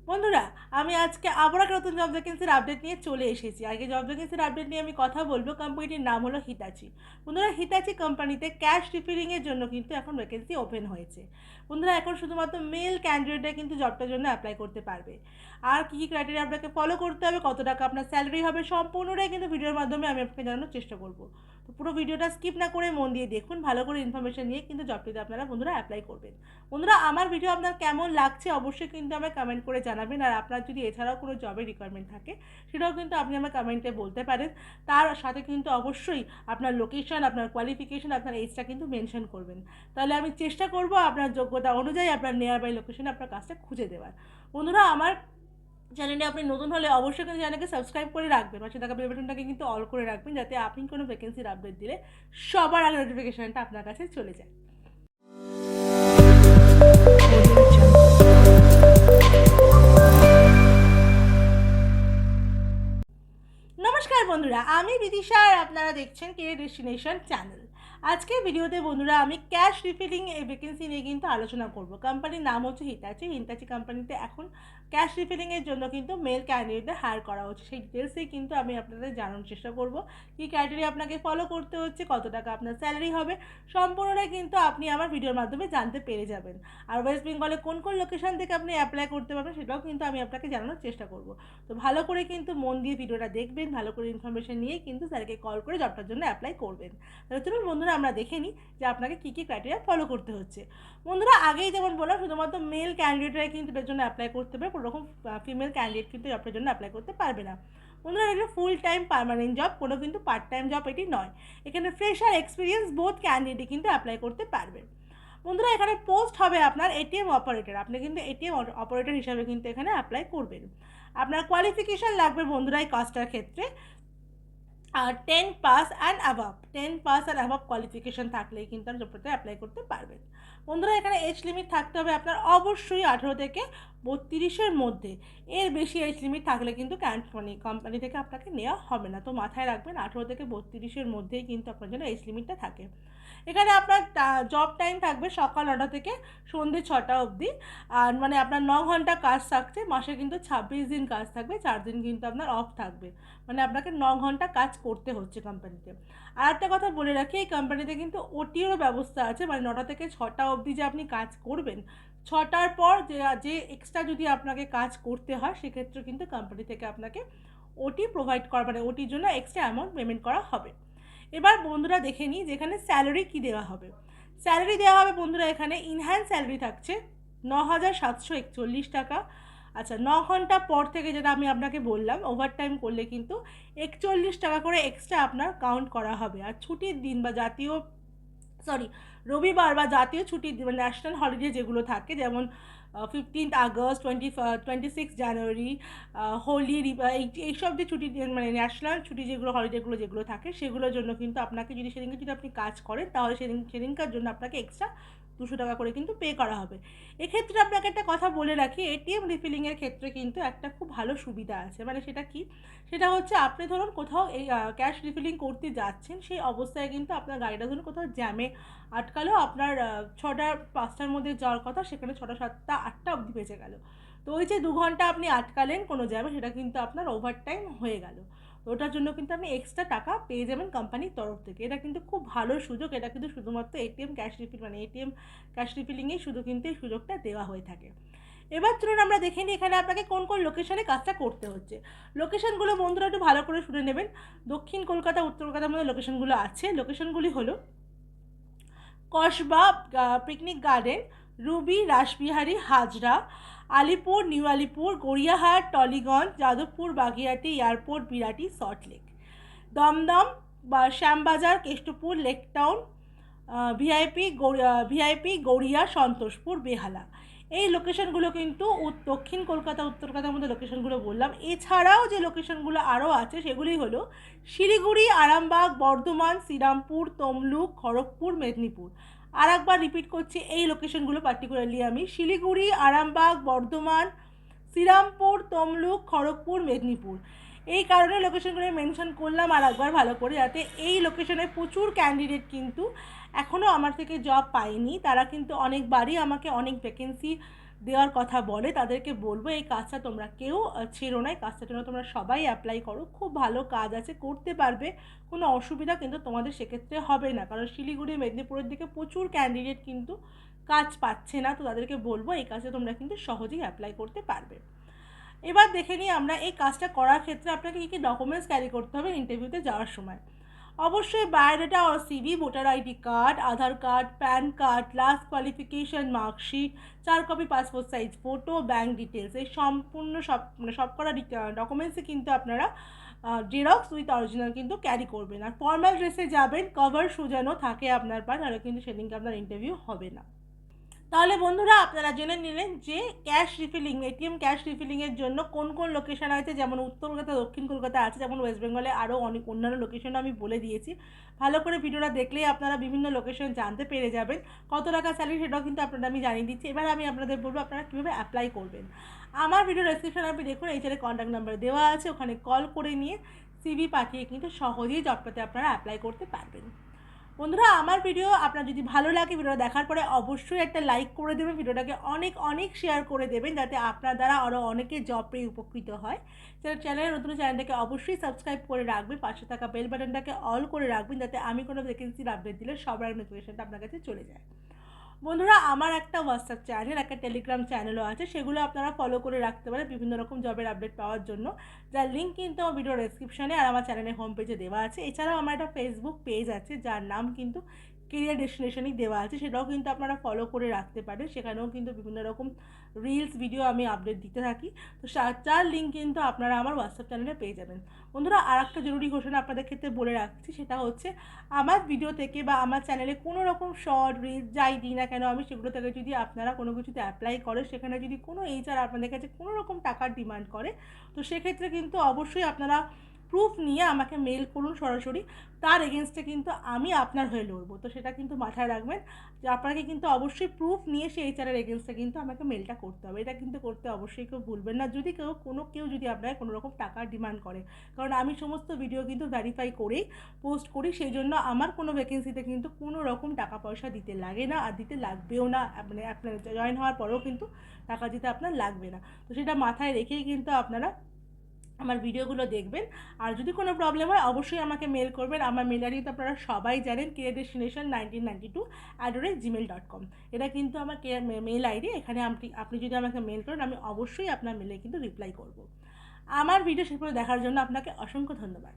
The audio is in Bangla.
বন্ধুরা, আমি আজকে আবার একটা নতুন জব ভ্যাকেন্সির আপডেট নিয়ে চলে এসেছি। আগে জব ভ্যাকেন্সির আপডেট নিয়ে আমি কথা বলবো। কোম্পানিটির নাম হলো হিতাচি। বন্ধুরা, হিতাচি কোম্পানিতে ক্যাশ রিফিলিংয়ের জন্য কিন্তু এখন ভ্যাকেন্সি ওপেন হয়েছে। বন্ধুরা, এখন শুধুমাত্র মেল ক্যান্ডিডেটরা কিন্তু জবটার জন্য অ্যাপ্লাই করতে পারবে। আর কী কী ক্রাইটেরিয়া আপনাকে ফলো করতে হবে, কত টাকা আপনার স্যালারি হবে, সম্পূর্ণটাই কিন্তু ভিডিওর মাধ্যমে আমি আপনাকে জানানোর চেষ্টা করবো। তো পুরো ভিডিওটা স্কিপ না করে মন দিয়ে দেখুন, ভালো করে ইনফরমেশন নিয়ে কিন্তু জবটিতে আপনারা বন্ধুরা অ্যাপ্লাই করবেন। বন্ধুরা, আমার ভিডিও আপনার কেমন লাগছে অবশ্যই কিন্তু আমায় কমেন্ট করে জানাবেন। আর আপনার যদি এছাড়াও কোনো জবের রিকোয়ারমেন্ট থাকে সেটাও কিন্তু আপনি আমার কমেন্টে বলতে পারেন। তার সাথে কিন্তু অবশ্যই আপনার লোকেশন, আপনার কোয়ালিফিকেশন, আপনার এজটা কিন্তু মেনশন করবেন। তাহলে আমি চেষ্টা করব আপনার যোগ্যতা অনুযায়ী আপনার নিয়ার বাই লোকেশনে আপনার কাজটা খুঁজে দেওয়ার। বন্ধুরা, আমার চ্যানেলে আপনি নতুন হলে অবশ্যই কিন্তু চ্যানেলকে সাবস্ক্রাইব করে রাখবেন, পাশে থাকা বেল বাটনটাকে কিন্তু অল করে রাখবেন, যাতে আপনি কোনো ভ্যাকেন্সির আপডেট দিলে সবার আগে নোটিফিকেশনটা আপনার কাছে চলে যায়। নমস্কার বন্ধুরা, আমি বিদিশা আর আপনারা দেখছেন কেরিয়ার ডেস্টিনেশন চ্যানেল। আজকের ভিডিওতে বন্ধুরা আমি ক্যাশ রিফিলিং এই ভ্যাকেন্সি নিয়ে কিন্তু আলোচনা করব। কোম্পানির নাম হচ্ছে হিতাচি। হিতাচি কোম্পানিতে এখন ক্যাশ রিফিলিংয়ের জন্য কিন্তু মেল ক্যান্ডিডেটদের হায়ার করা হচ্ছে। সেই ডিটেলসেই কিন্তু আমি আপনাদের জানানোর চেষ্টা করব, কী ক্রাইটেরিয়া আপনাকে ফলো করতে হচ্ছে, কত টাকা আপনার স্যালারি হবে, সম্পূর্ণটাই কিন্তু আপনি আমার ভিডিওর মাধ্যমে জানতে পেরে যাবেন। আর ওয়েস্ট বেঙ্গলে কোন কোন লোকেশন থেকে আপনি অ্যাপ্লাই করতে পারবেন সেটাও কিন্তু আমি আপনাকে জানানোর চেষ্টা করব। তো ভালো করে কিন্তু মন দিয়ে ভিডিওটা দেখবেন, ভালো করে ইনফরমেশন নিয়ে কিন্তু স্যারকে কল করে জবটার জন্য অ্যাপ্লাই করবেন। তাহলে চলুন বন্ধুরা আমরা দেখে নিই যে আপনাকে কী কী ক্রাইটেরিয়া ফলো করতে হচ্ছে। বন্ধুরা, আগেই যেমন বললাম, শুধুমাত্র মেল ক্যান্ডিডেটরাই কিন্তু এটার জন্য অ্যাপ্লাই করতে পারে, কোনো রকম ফিমেল ক্যান্ডিডেট কিন্তু জবটার জন্য অ্যাপ্লাই করতে পারবে না। বন্ধুরা, এটা ফুল টাইম পার্মানেন্ট জব, কোনো কিন্তু পার্ট টাইম জব এটি নয়। এখানে ফ্রেশার এক্সপিরিয়েন্স বোথ ক্যান্ডিডেটই কিন্তু অ্যাপ্লাই করতে পারবে। বন্ধুরা, এখানে পোস্ট হবে আপনার এটিএম অপারেটর। আপনি কিন্তু এটিএম অপারেটর হিসাবে কিন্তু এখানে অ্যাপ্লাই করবেন। আপনার কোয়ালিফিকেশান লাগবে বন্ধুরা এই কাজটার ক্ষেত্রে 10 pass and অ্যাভাব। 10 pass and অ্যাভাব qualification থাকলেই কিন্তু আপনি জবটাতে অ্যাপ্লাই করতে পারবেন। বন্ধুরা, এখানে এজ লিমিট থাকতে হবে আপনার অবশ্যই 18 থেকে 32-এর মধ্যে। এর বেশি এজ লিমিট থাকলে কিন্তু কোম্পানি থেকে আপনাকে নেওয়া হবে না। তো মাথায় রাখবেন, 18 থেকে 32-এর মধ্যেই কিন্তু আপনার জন্য এজ লিমিটটা থাকে। এখানে আপনার জব টাইম থাকবে সকাল 9টা থেকে সন্ধ্যে 6টা অবধি। আর মানে আপনার 9 ঘন্টা কাজ থাকছে, মাসে কিন্তু 26 দিন কাজ থাকবে, 4 দিন কিন্তু আপনার অফ থাকবে। মানে আপনাকে 9 ঘন্টা কাজ করতে হচ্ছে কোম্পানিতে। আর একটা কথা বলে রাখি, এই কোম্পানিতে কিন্তু ওটিরও ব্যবস্থা আছে। মানে 9টা থেকে 6টা অবধি যে আপনি কাজ করবেন, 6টার পর যে এক্সট্রা যদি আপনাকে কাজ করতে হয় সেক্ষেত্রে কিন্তু কোম্পানি থেকে আপনাকে ওটি প্রোভাইড করা, মানে ওটির জন্য এক্সট্রা অ্যামাউন্ট পেমেন্ট করা হবে। এবার বন্ধুরা দেখে নিই যেখানে স্যালারি কী দেওয়া হবে। স্যালারি দেওয়া হবে বন্ধুরা, এখানে ইনহ্যান্ড স্যালারি থাকছে 9,741 টাকা। আচ্ছা, 9 ঘন্টা পর থেকে যেটা আমি আপনাকে বললাম, ওভারটাইম করলে কিন্তু 41 টাকা করে এক্সট্রা আপনার কাউন্ট করা হবে। আর ছুটির দিন বা রবিবার বা জাতীয় ছুটির দিন, ন্যাশনাল হলিডে যেগুলো থাকে, যেমন 15th আগস্ট, 26 জানুয়ারি, হোলি, এইসব যে ছুটি, মানে ন্যাশনাল ছুটি যেগুলো, হলিডেগুলো যেগুলো থাকে, সেগুলোর জন্য কিন্তু আপনাকে সেদিনকে যদি আপনি কাজ করেন তাহলে সেদিনকার জন্য আপনাকে এক্সট্রা 200 টাকা করে কিন্তু পে করা হবে। এক্ষেত্রে আপনাকে একটা কথা বলে রাখি, এটিএম রিফিলিংয়ের ক্ষেত্রে কিন্তু একটা খুব ভালো সুবিধা আছে। মানে সেটা কি? সেটা হচ্ছে, আপনি ধরুন কোথাও এই ক্যাশ রিফিলিং করতে যাচ্ছেন, সেই অবস্থায় কিন্তু আপনার গাড়িটা ধরুন কোথাও জ্যামে আটকালো, আপনার 6টা 5টার মধ্যে যাওয়ার কথা, সেখানে 6টা 7টা 8টা অবধি বেঁচে গেল। তো ওই যে 2 ঘন্টা আপনি আটকালেন কোনো জ্যামে, সেটা কিন্তু আপনার ওভারটাইম হয়ে গেল। তো ওটার জন্য কিন্তু আপনি এক্সট্রা টাকা পেয়ে যাবেন কোম্পানির তরফ থেকে। এটা কিন্তু খুব ভালো সুযোগ। এটা কিন্তু শুধুমাত্র এটিএম ক্যাশ রিফিলিংয়েই শুধু কিন্তু এই সুযোগটা দেওয়া হয়ে থাকে। এবার চলুন আমরা দেখে নিই এখানে আপনাকে কোন কোন লোকেশনে কাজটা করতে হচ্ছে। লোকেশনগুলো বন্ধুরা একটু ভালো করে শুনে নেবেন। দক্ষিণ কলকাতা, উত্তর কলকাতার মধ্যে লোকেশনগুলো আছে। লোকেশনগুলি হলো Kasba, Picnic Garden, Ruby, Rashbehari, Hazra, Alipore, New Alipore, Gariahat, Tollygunge, Jadavpur, Baguiati, airport, Birati, Salt Lake, Dumdum বা শ্যামবাজার, কেষ্টপুর, লেকটাউন, ভিআইপি, গড়িয়া, সন্তোষপুর, বেহালা। এই লোকেশনগুলো কিন্তু দক্ষিণ কলকাতা, উত্তর কলকাতার মধ্যে লোকেশনগুলো বললাম। এছাড়াও যে লোকেশনগুলো আরও আছে সেগুলি হলো শিলিগুড়ি, আরামবাগ, বর্ধমান, শ্রীরামপুর, তমলুক, খড়গপুর, মেদিনীপুর। আর একবার রিপিট করছি, এই লোকেশনগুলো পার্টিকুলারলি আমি শিলিগুড়ি, আরামবাগ, বর্ধমান, শ্রীরামপুর, তমলুক, খড়গপুর, মেদিনীপুর এই কারণে লোকেশনগুলো মেনশন করলাম আর একবার ভালো করে, যাতে এই লোকেশনে প্রচুর ক্যান্ডিডেট কিন্তু এখনও আমার থেকে জব পায়নি। তারা কিন্তু অনেকবারই আমাকে অনেক ভ্যাকেন্সি দেওয়ার কথা বলে তাদেরকে বলবো এই কাজটা তোমরা কেউ ছেড়ো না, এই কাজটার জন্য তোমরা সবাই অ্যাপ্লাই করো। খুব ভালো কাজ আছে, করতে পারবে, কোনো অসুবিধা কিন্তু তোমাদের সেক্ষেত্রে হবে না। কারণ শিলিগুড়ি মেদিনীপুরের দিকে প্রচুর ক্যান্ডিডেট কিন্তু কাজ পাচ্ছে না, তো তাদেরকে বলবো এই কাজটা তোমরা কিন্তু সহজেই অ্যাপ্লাই করতে পারবে। এবার দেখে নিই আমরা এই কাজটা করার ক্ষেত্রে আপনাকে কী কী ডকুমেন্টস ক্যারি করতে হবে ইন্টারভিউতে যাওয়ার সময়। অবশ্যই বায়োডাটা আর CV, voter ID card, Aadhaar card, PAN card, last qualification marksheet, 4 copy passport size photo, bank details, এই সম্পূর্ণ সবকটা ডকুমেন্টসই কিন্তু আপনারা জেরক্স উইথ অরিজিনাল কিন্তু ক্যারি করবেন। আর ফর্মাল ড্রেসে যাবেন, কভার সুজানো থাকে আপনার পা, তাহলে কিন্তু সেদিনকে আপনার ইন্টারভিউ হবে না। তাহলে বন্ধুরা আপনারা জেনে নিলেন যে ক্যাশ রিফিলিং, এটিএম ক্যাশ রিফিলিংয়ের জন্য কোন কোন লোকেশান আছে, যেমন উত্তর কলকাতা, দক্ষিণ কলকাতা আছে, যেমন ওয়েস্ট বেঙ্গলে আরও অনেক অন্যান্য লোকেশনও আমি বলে দিয়েছি। ভালো করে ভিডিওটা দেখলেই আপনারা বিভিন্ন লোকেশন জানতে পেরে যাবেন। কত টাকা স্যালারি সেটাও কিন্তু আপনারা আমি জানিয়ে দিচ্ছি। এবার আমি আপনাদের বলবো আপনারা কীভাবে অ্যাপ্লাই করবেন। আমার ভিডিও ডেসক্রিপশনে আপনি দেখুন, এই চ্যানেলে কন্ট্যাক্ট নাম্বার দেওয়া আছে, ওখানে কল করে নিয়ে সিভি পাঠিয়ে কিন্তু সহজেই জবটাতে আপনারা অ্যাপ্লাই করতে পারবেন। বন্ধুরা আমার ভিডিও আপনার যদি ভালো লাগে, ভিডিওটা দেখার পরে অবশ্যই একটা লাইক করে দেবেন, ভিডিওটাকে অনেক অনেক শেয়ার করে দেবেন, যাতে আপনার দ্বারা আরও অনেকে জব পেয়ে উপকৃত হয়। চ্যানেলের নতুন চ্যানেলটাকে অবশ্যই সাবস্ক্রাইব করে রাখবেন, পাশে থাকা বেল বাটনটাকে অল করে রাখবেন, যাতে আমি কোনো ভ্যাকেন্সির আপডেট দিলে সবার নোটিফিকেশনটা আপনার কাছে চলে যায়। বন্ধুরা আমার একটা হোয়াটসঅ্যাপ চ্যানেল, একটা টেলিগ্রাম চ্যানেলও আছে, সেগুলো আপনারা ফলো করে রাখতে পারেন বিভিন্ন রকম জবের আপডেট পাওয়ার জন্য, যার লিঙ্ক কিন্তু আমার ভিডিও ডেসক্রিপশনে আর আমার চ্যানেলের হোম পেজে দেওয়া আছে। এছাড়াও আমার একটা ফেসবুক পেজ আছে যার নাম কিন্তু কেরিয়ার ডেস্টিনেশনই দেওয়া আছে, সেটাও কিন্তু আপনারা ফলো করে রাখতে পারেন। সেখানেও কিন্তু বিভিন্ন রকম রিলস ভিডিও আমি আপডেট দিতে থাকি, তো যার লিঙ্ক কিন্তু আপনারা আমার হোয়াটসঅ্যাপ চ্যানেলে পেয়ে যাবেন। বন্ধুরা আর একটা জরুরি ঘোষণা আপনাদের ক্ষেত্রে বলে রাখছি, সেটা হচ্ছে আমার ভিডিও থেকে বা আমার চ্যানেলে কোনো রকম শর্ট রিলস যাই দিই না কেন, আমি সেগুলো থেকে যদি আপনারা কোনো কিছুতে অ্যাপ্লাই করে, সেখানে যদি কোনো এইচআর আপনাদের কাছে কোনো রকম টাকার ডিমান্ড করে, তো সেক্ষেত্রে কিন্তু অবশ্যই আপনারা প্রুফ নিয়ে আমাকে মেল করুন সরাসরি, তার এগেনস্টে কিন্তু আমি আপনার হয়ে লড়বো। তো সেটা কিন্তু মাথায় রাখবেন যে আপনাকে কিন্তু অবশ্যই প্রুফ নিয়ে সেই এইচআরের এগেনস্টে কিন্তু আমাকে মেলটা করতে হবে। এটা কিন্তু করতে অবশ্যই কেউ ভুলবেন না, যদি কেউ যদি আপনাকে কোনো রকম টাকার ডিমান্ড করে। কারণ আমি সমস্ত ভিডিও কিন্তু ভেরিফাই করেই পোস্ট করি, সেই জন্য আমার কোনো ভ্যাকেন্সিতে কিন্তু কোনো রকম টাকা পয়সা দিতে লাগে না, আর দিতে লাগবেও না। মানে আপনার জয়েন হওয়ার পরেও কিন্তু টাকা দিতে আপনার লাগবে না। তো সেটা মাথায় রেখেই কিন্তু আপনারা আমার ভিডিওগুলো দেখবেন। আর যদি কোনো প্রবলেম হয় অবশ্যই আমাকে মেল করবেন। আমার মেল আইডি তো আপনারা সবাই জানেন, careerdestination1992@gmail.com। এটা কিন্তু আমার মেল আইডি। এখানে আপনি যদি আমাকে মেল করেন, আমি অবশ্যই আপনার মেলে কিন্তু রিপ্লাই করব। আমার ভিডিও শেষ পর্যন্ত দেখার জন্য আপনাকে অসংখ্য ধন্যবাদ।